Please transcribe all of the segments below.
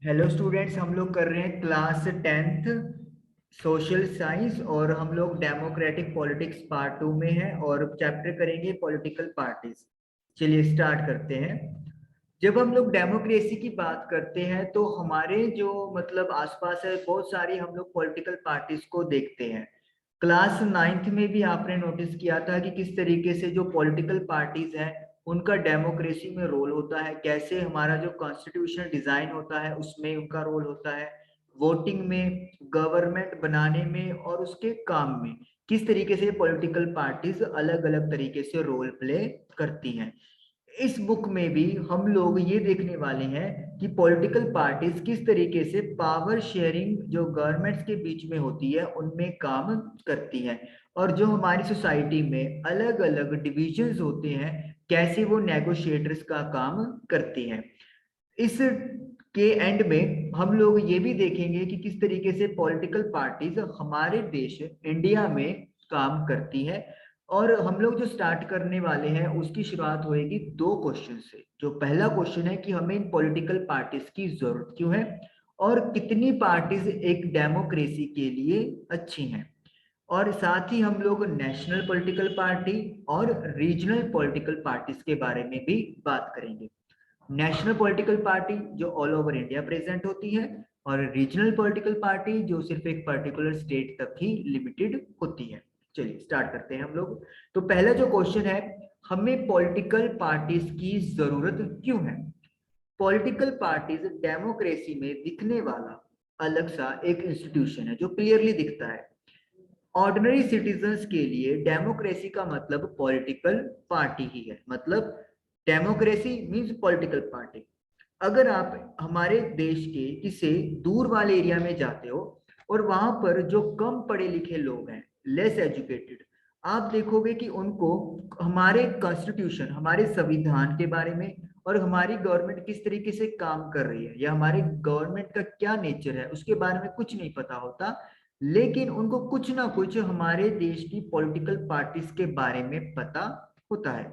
Hello students, हम लोग कर रहे हैं क्लास 10th सोशल साइंस और हम लोग डेमोक्रेटिक पॉलिटिक्स पार्ट 2 में हैं और चैप्टर करेंगे पॉलिटिकल पार्टीज। चलिए स्टार्ट करते हैं। जब हम लोग डेमोक्रेसी की बात करते हैं तो हमारे जो मतलब आसपास है बहुत सारी हम लोग पॉलिटिकल पार्टीज को देखते हैं। क्लास 9th में भी आपने नोटिस किया था कि किस तरीके से जो पॉलिटिकल पार्टीज हैं उनका डेमोक्रेसी में रोल होता है, कैसे हमारा जो कॉन्स्टिट्यूशन डिजाइन होता है उसमें उनका रोल होता है, वोटिंग में, गवर्नमेंट बनाने में और उसके काम में किस तरीके से पॉलिटिकल पार्टीज अलग अलग तरीके से रोल प्ले करती हैं। इस बुक में भी हम लोग ये देखने वाले हैं कि पॉलिटिकल पार्टीज किस तरीके से पावर शेयरिंग जो गवर्नमेंट्स के बीच में होती है उनमें काम करती हैं, और जो हमारी सोसाइटी में अलग अलग डिविजन्स होते हैं कैसे वो नेगोशिएटर्स का काम करती हैं। इस के एंड में हम लोग ये भी देखेंगे कि किस तरीके से पॉलिटिकल पार्टीज हमारे देश इंडिया में काम करती है। और हम लोग जो स्टार्ट करने वाले हैं उसकी शुरुआत होएगी दो क्वेश्चन से। जो पहला क्वेश्चन है कि हमें इन पॉलिटिकल पार्टीज की जरूरत क्यों है और कितनी पार्टीज एक डेमोक्रेसी के लिए अच्छी हैं। और साथ ही हम लोग नेशनल पॉलिटिकल पार्टी और रीजनल पॉलिटिकल पार्टीज के बारे में भी बात करेंगे। नेशनल पॉलिटिकल पार्टी जो ऑल ओवर इंडिया प्रेजेंट होती है और रीजनल पॉलिटिकल पार्टी जो सिर्फ एक पर्टिकुलर स्टेट तक ही लिमिटेड होती है। चलिए स्टार्ट करते हैं हम लोग। तो पहला जो क्वेश्चन है, हमें पॉलिटिकल पार्टीज की जरूरत क्यों है। पॉलिटिकल पार्टीज डेमोक्रेसी में दिखने वाला अलग सा एक इंस्टीट्यूशन है जो क्लियरली दिखता है। ऑर्डिनरी सिटीजन्स के लिए डेमोक्रेसी का मतलब पॉलिटिकल पार्टी ही है। मतलब डेमोक्रेसी मींस पॉलिटिकल पार्टी। अगर आप हमारे देश के किसी दूर वाले एरिया में जाते हो और वहां पर जो कम पढ़े लिखे लोग हैं, लेस एजुकेटेड, आप देखोगे कि उनको हमारे कॉन्स्टिट्यूशन, हमारे संविधान के बारे में और हमारी गवर्नमेंट किस तरीके से काम कर रही है या हमारी गवर्नमेंट का क्या नेचर है उसके बारे में कुछ नहीं पता होता। लेकिन उनको कुछ ना कुछ हमारे देश की पॉलिटिकल पार्टीज के बारे में पता होता है।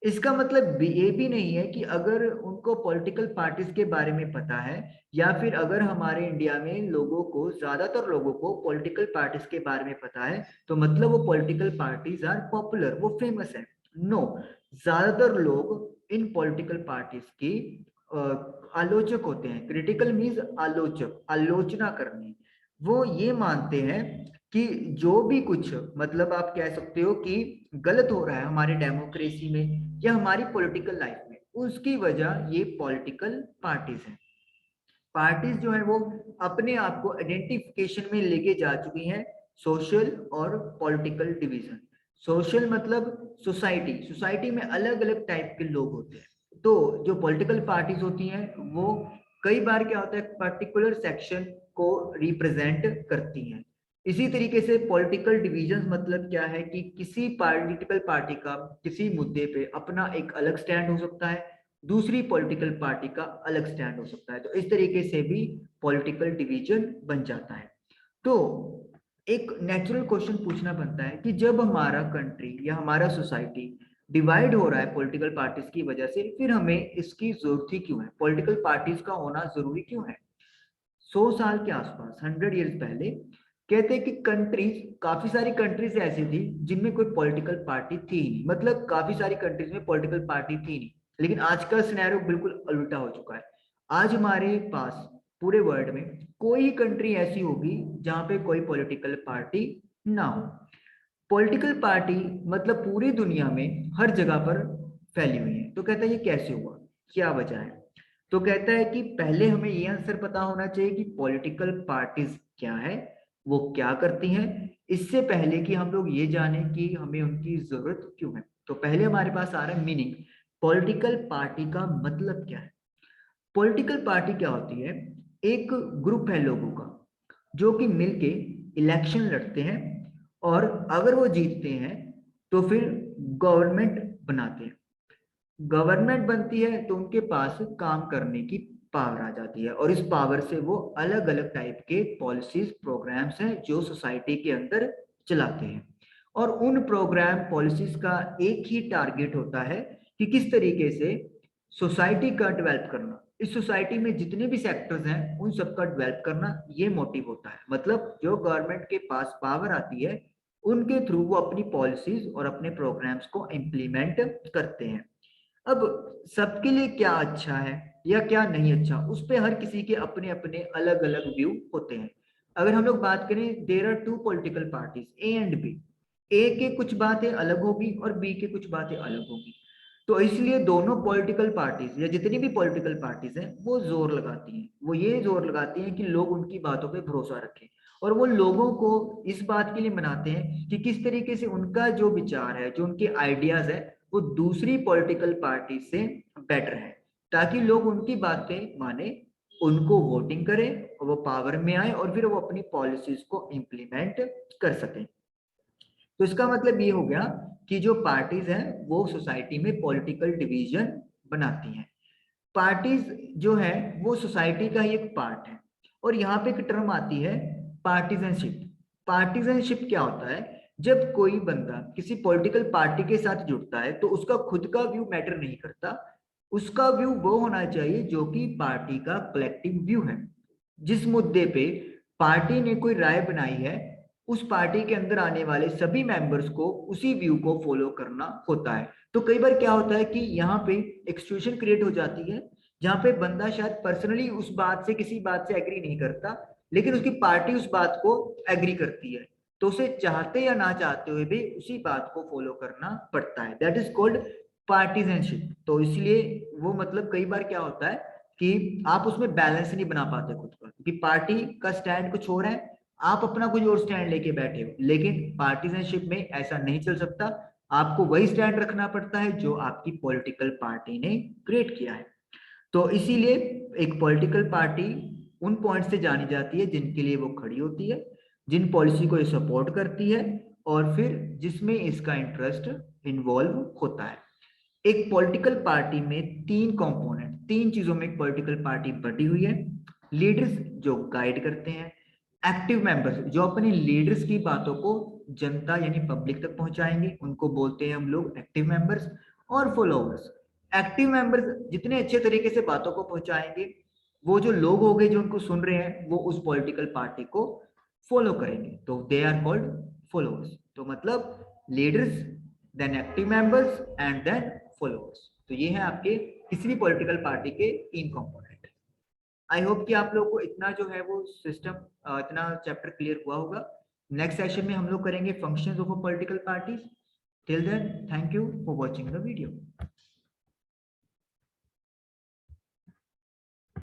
इसका मतलब ये भी नहीं है कि अगर उनको पॉलिटिकल पार्टीज के बारे में पता है या फिर अगर हमारे इंडिया में लोगों को, ज्यादातर लोगों को पॉलिटिकल पार्टीज के बारे में पता है तो मतलब वो पॉलिटिकल पार्टीज आर पॉपुलर, वो फेमस है। नो, ज्यादातर लोग इन पॉलिटिकल पार्टीज की आलोचक होते हैं। क्रिटिकल मीन्स आलोचक, आलोचना करनी। वो ये मानते हैं कि जो भी कुछ, मतलब आप कह सकते हो कि गलत हो रहा है हमारे डेमोक्रेसी में या हमारी पॉलिटिकल लाइफ में, उसकी वजह ये पॉलिटिकल पार्टीज हैं। पार्टीज जो है वो अपने आप को आइडेंटिफिकेशन में लेके जा चुकी हैं सोशल और पॉलिटिकल डिवीजन। सोशल मतलब सोसाइटी, सोसाइटी में अलग अलग टाइप के लोग होते हैं। तो जो पॉलिटिकल पार्टीज होती हैं वो कई बार क्या होता है पर्टिकुलर सेक्शन को रिप्रेजेंट करती हैं। इसी तरीके से पॉलिटिकल डिवीजन मतलब क्या है कि किसी पॉलिटिकल पार्टी का किसी मुद्दे पे अपना एक अलग स्टैंड हो सकता है, दूसरी पॉलिटिकल पार्टी का अलग स्टैंड हो सकता है। तो इस तरीके से भी पॉलिटिकल डिवीजन बन जाता है। तो एक नेचुरल क्वेश्चन पूछना बनता है कि जब हमारा कंट्री या हमारा सोसाइटी डिवाइड हो रहा है पॉलिटिकल पार्टीज की वजह से, फिर हमें इसकी जरूरत ही क्यों है, पॉलिटिकल पार्टीज का होना जरूरी क्यों है। 100 साल के आसपास, 100 ईयर्स पहले, कहते हैं कि कंट्रीज, काफी सारी कंट्रीज ऐसी थी जिनमें कोई पॉलिटिकल पार्टी थी ही नहीं। मतलब काफी सारी कंट्रीज में पॉलिटिकल पार्टी थी नहीं। लेकिन आज का सिनेरियो बिल्कुल उल्टा हो चुका है। आज हमारे पास पूरे वर्ल्ड में कोई कंट्री ऐसी होगी जहां पे कोई पॉलिटिकल पार्टी ना हो। पॉलिटिकल पार्टी मतलब पूरी दुनिया में हर जगह पर फैली हुई है। तो कहता है ये कैसे हुआ, क्या वजह है। तो कहता है कि पहले हमें ये आंसर पता होना चाहिए कि पॉलिटिकल पार्टीज क्या है, वो क्या करती हैं, इससे पहले कि हम लोग ये जाने कि हमें उनकी जरूरत क्यों है। तो पहले हमारे पास आ रहा है मीनिंग, पॉलिटिकल पार्टी का मतलब क्या है। पॉलिटिकल पार्टी क्या होती है, एक ग्रुप है लोगों का जो कि मिलके इलेक्शन लड़ते हैं और अगर वो जीतते हैं तो फिर गवर्नमेंट बनाते हैं। गवर्नमेंट बनती है तो उनके पास काम करने की पावर आ जाती है और इस पावर से वो अलग अलग टाइप के पॉलिसीज प्रोग्राम्स हैं जो सोसाइटी के अंदर चलाते हैं। और उन प्रोग्राम पॉलिसीज का एक ही टारगेट होता है कि किस तरीके से सोसाइटी का डेवलप करना, इस सोसाइटी में जितने भी सेक्टर्स हैं उन सबका डेवलप करना, ये मोटिव होता है। मतलब जो गवर्नमेंट के पास पावर आती है उनके थ्रू वो अपनी पॉलिसीज और अपने प्रोग्राम्स को इम्प्लीमेंट करते हैं। अब सबके लिए क्या अच्छा है या क्या नहीं अच्छा, उस पे हर किसी के अपने अपने अलग अलग व्यू होते हैं। अगर हम लोग बात करें, there are two political parties, A and B. A के कुछ बातें अलग होगी और बी के कुछ बातें अलग होगी। तो इसलिए दोनों पॉलिटिकल पार्टीज या जितनी भी पॉलिटिकल पार्टीज हैं वो जोर लगाती हैं, वो ये जोर लगाती हैं कि लोग उनकी बातों पे भरोसा रखें। और वो लोगों को इस बात के लिए मनाते हैं कि किस तरीके से उनका जो विचार है, जो उनके आइडियाज है, वो दूसरी पॉलिटिकल पार्टी से बेटर है, ताकि लोग उनकी बातें माने, उनको वोटिंग करें और वो पावर में आए और फिर वो अपनी पॉलिसीज को इम्प्लीमेंट कर सकें। तो इसका मतलब ये हो गया कि जो पार्टीज हैं वो सोसाइटी में पॉलिटिकल डिवीजन बनाती हैं। पार्टीज जो है वो सोसाइटी का ही एक पार्ट है। और यहाँ पे एक टर्म आती है पार्टीजनशिप। पार्टीजनशिप क्या होता है? जब कोई बंदा किसी पॉलिटिकल पार्टी के साथ जुड़ता है तो उसका खुद का व्यू मैटर नहीं करता, उसका व्यू वो होना चाहिए जो कि पार्टी का कलेक्टिव व्यू है। जिस मुद्दे पे पार्टी ने कोई राय बनाई है, उस पार्टी के अंदर आने वाले सभी मेंबर्स को उसी व्यू को फॉलो करना होता है। तो कई बार क्या होता है कि यहाँ पे एक सिचुएशन क्रिएट हो जाती है जहाँ पे बंदा शायद पर्सनली उस बात से, किसी बात से एग्री नहीं करता, लेकिन उसकी पार्टी उस बात को एग्री करती है, तो उसे चाहते या ना चाहते हुए भी उसी बात को फॉलो करना पड़ता है। That is called partisanship. तो इसलिए वो मतलब कई बार क्या होता है कि आप उसमें बैलेंस नहीं बना पाते खुद का, क्योंकि पार्टी का स्टैंड कुछ और है, आप अपना कुछ और स्टैंड लेके बैठे हो। लेकिन पार्टीजनशिप में ऐसा नहीं चल सकता, आपको वही स्टैंड रखना पड़ता है जो आपकी पॉलिटिकल पार्टी ने क्रिएट किया है। तो इसीलिए एक पॉलिटिकल पार्टी उन पॉइंट से जानी जाती है जिनके लिए वो खड़ी होती है, जिन पॉलिसी को ये सपोर्ट करती है, और फिर जिसमें इसका इंटरेस्ट इन्वॉल्व होता है। एक पॉलिटिकल पार्टी में तीन कंपोनेंट, तीन चीजों में एक पॉलिटिकल पार्टी बटी हुई है। लीडर्स जो गाइड करते हैं, एक्टिव मेंबर्स जो अपने लीडर्स की बातों को जनता यानी पब्लिक तक पहुंचाएंगे, उनको बोलते हैं हम लोग एक्टिव मेंबर्स। और फॉलोअर्स, एक्टिव मेंबर्स जितने अच्छे तरीके से बातों को पहुंचाएंगे, वो जो लोग हो गए जो उनको सुन रहे हैं वो उस पॉलिटिकल पार्टी को फॉलो करेंगे, तो दे आर कॉल्ड फॉलोअर्स। तो मतलब leaders, then active members and then followers. तो ये है आपके किसी भी पॉलिटिकल पार्टी के तीन कंपोनेंट। आई होप कि आप लोगों को इतना जो है वो सिस्टम, इतना चैप्टर क्लियर हुआ होगा। नेक्स्ट सेशन में हम लोग करेंगे functions of a political parties. Till then, thank you for watching the video.